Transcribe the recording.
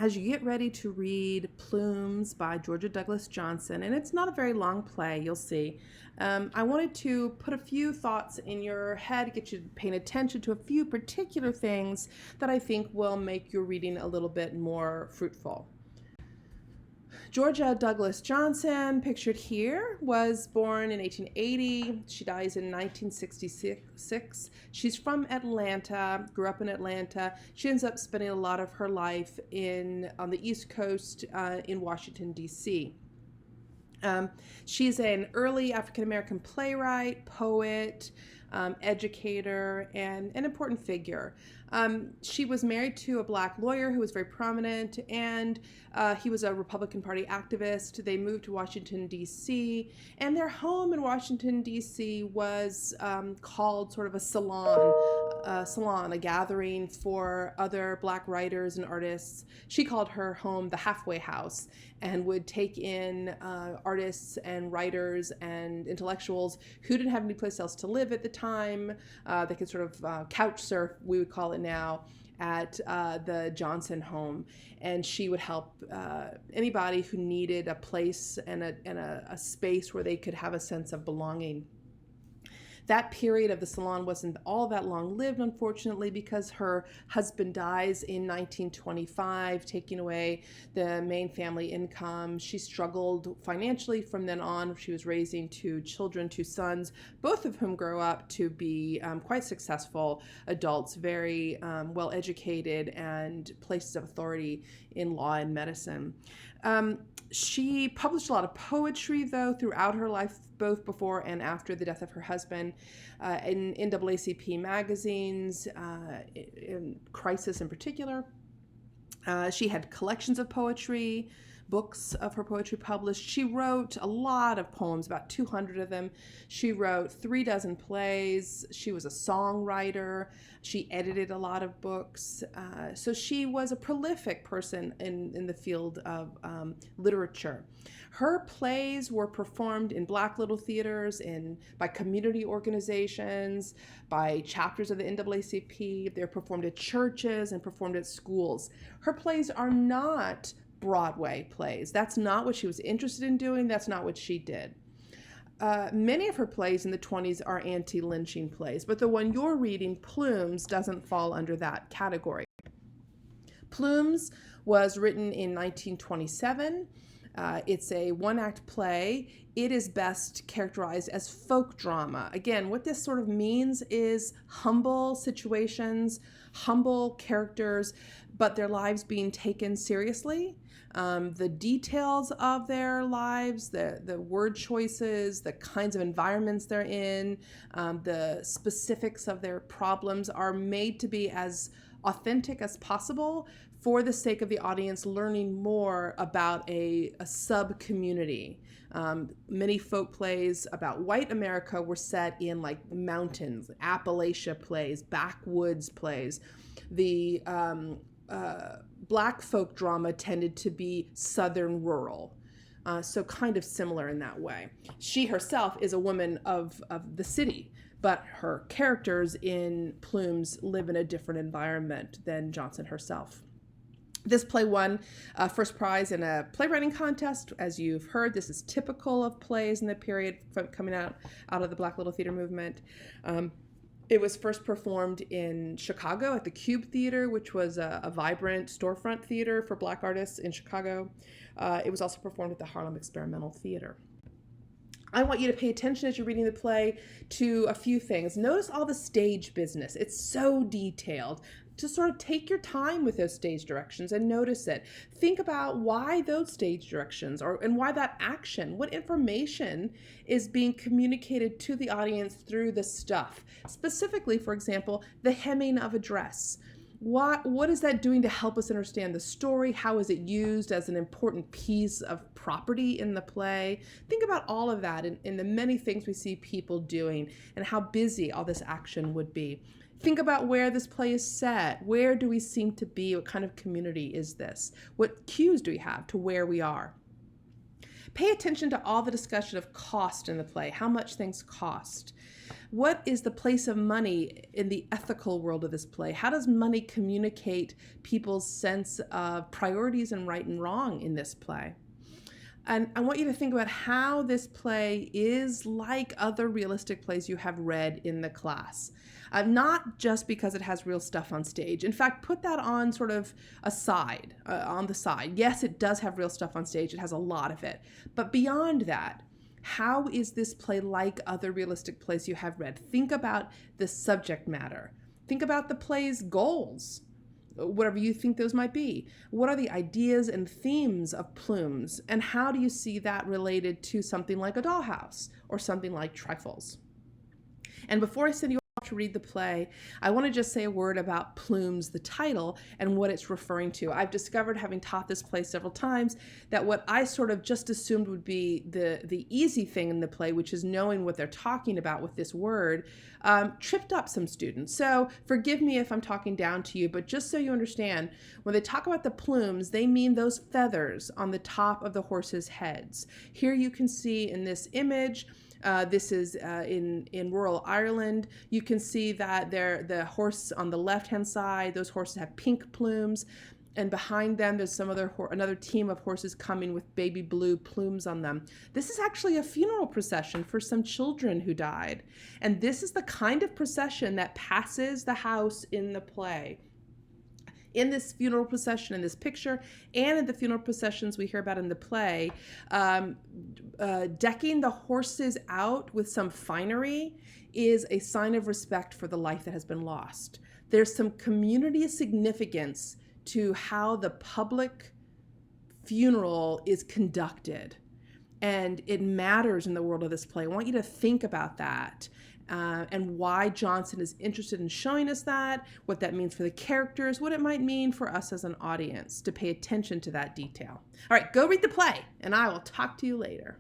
as you get ready to read Plumes by Georgia Douglas Johnson, and it's not a very long play, you'll see, I wanted to put a few thoughts in your head, get you paying attention to a few particular things that I think will make your reading a little bit more fruitful. Georgia Douglas Johnson, pictured here, was born in 1880. She dies in 1966. She's from Atlanta, grew up in Atlanta. She ends up spending a lot of her life on the East Coast in Washington, D.C. She's an early African-American playwright, poet, educator, and an important figure. She was married to a black lawyer who was very prominent, and he was a Republican Party activist. They moved to Washington, D.C., and their home in Washington, D.C. was called sort of a salon, a gathering for other black writers and artists. She called her home the halfway house and would take in artists and writers and intellectuals who didn't have any place else to live at the time. They could sort of couch surf, we would call it now, at the Johnson home, and she would help anybody who needed a place and a space where they could have a sense of belonging. That period of the salon wasn't all that long-lived, unfortunately, because her husband dies in 1925, taking away the main family income. She struggled financially from then on. She was raising two children, two sons, both of whom grow up to be quite successful adults, very well-educated and places of authority in law and medicine. She published a lot of poetry, though, throughout her life, both before and after the death of her husband, in NAACP magazines, in Crisis in particular. She had collections of poetry, books of her poetry published. She wrote a lot of poems, about 200 of them. She wrote 36 plays. She was a songwriter. She edited a lot of books. So she was a prolific person in the field of literature. Her plays were performed in Black Little theaters, by community organizations, by chapters of the NAACP. They're performed at churches and performed at schools. Her plays are not Broadway plays. That's not what she was interested in doing. That's not what she did. Many of her plays in the 1920s are anti-lynching plays, but the one you're reading, Plumes, doesn't fall under that category. Plumes was written in 1927. It's a one-act play. It is best characterized as folk drama. Again, what this sort of means is humble situations, humble characters, but their lives being taken seriously. The details of their lives, the word choices, the kinds of environments they're in, the specifics of their problems are made to be as authentic as possible for the sake of the audience learning more about a sub-community. Many folk plays about white America were set in like mountains, Appalachia plays, backwoods plays. The Black folk drama tended to be southern rural. So kind of similar in that way. She herself is a woman of the city, but her characters in Plumes live in a different environment than Johnson herself. This play won first prize in a playwriting contest. As you've heard, this is typical of plays in the period coming out of the Black Little Theater movement. It was first performed in Chicago at the Cube Theater, which was a vibrant storefront theater for Black artists in Chicago. It was also performed at the Harlem Experimental Theater. I want you to pay attention as you're reading the play to a few things. Notice all the stage business. It's so detailed. Just sort of take your time with those stage directions and notice it. Think about why those stage directions and why that action. What information is being communicated to the audience through the stuff? Specifically, for example, the hemming of a dress. What is that doing to help us understand the story? How is it used as an important piece of property in the play? Think about all of that in the many things we see people doing and how busy all this action would be. Think about where this play is set. Where do we seem to be? What kind of community is this? What cues do we have to where we are? Pay attention to all the discussion of cost in the play, how much things cost. What is the place of money in the ethical world of this play? How does money communicate people's sense of priorities and right and wrong in this play? And I want you to think about how this play is like other realistic plays you have read in the class. Not just because it has real stuff on stage. In fact, put that on sort of aside, on the side. Yes, it does have real stuff on stage. It has a lot of it. But beyond that, how is this play like other realistic plays you have read? Think about the subject matter. Think about the play's goals, whatever you think those might be. What are the ideas and themes of Plumes, and how do you see that related to something like a dollhouse or something like trifles? And before I send you off to read the play, I want to just say a word about Plumes, the title, and what it's referring to. I've discovered, having taught this play several times, that what I sort of just assumed would be the easy thing in the play, which is knowing what they're talking about with this word, tripped up some students. So forgive me if I'm talking down to you, but just so you understand, when they talk about the plumes, they mean those feathers on the top of the horses' heads. Here you can see in this image, this is in rural Ireland. You can see that the horse on the left-hand side, those horses have pink plumes. And behind them, there's another team of horses coming with baby blue plumes on them. This is actually a funeral procession for some children who died. And this is the kind of procession that passes the house in the play. In this funeral procession, in this picture, and in the funeral processions we hear about in the play, decking the horses out with some finery is a sign of respect for the life that has been lost. There's some community significance to how the public funeral is conducted. And it matters in the world of this play. I want you to think about that. And why Johnson is interested in showing us that, what that means for the characters, what it might mean for us as an audience to pay attention to that detail. All right, go read the play, and I will talk to you later.